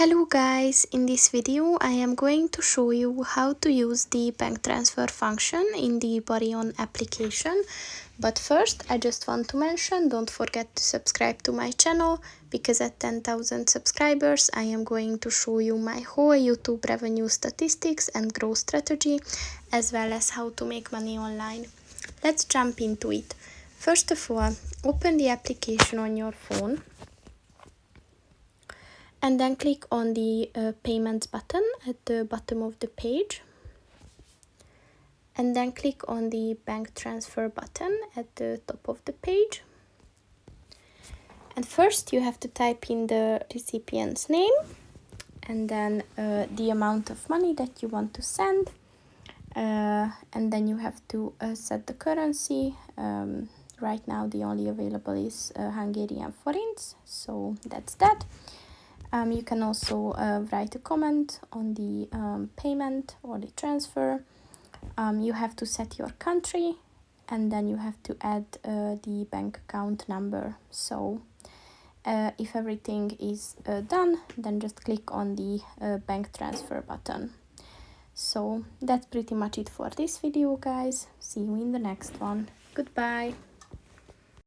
Hello guys, in this video I am going to show you how to use the bank transfer function in the Barion application. But first I just want to mention, don't forget to subscribe to my channel, because at 10,000 subscribers I am going to show you my whole YouTube revenue statistics and growth strategy, as well as how to make money online. Let's jump into it. First of all, open the application on your phone. And then click on the payments button at the bottom of the page. And then click on the bank transfer button at the top of the page. And first you have to type in the recipient's name and then the amount of money that you want to send. And then you have to set the currency. Right now the only available is Hungarian forints, so that's that. You can also write a comment on the payment or the transfer. You have to set your country, and then you have to add the bank account number. So if everything is done, then just click on the bank transfer button. So that's pretty much it for this video, guys. See you in the next one. Goodbye.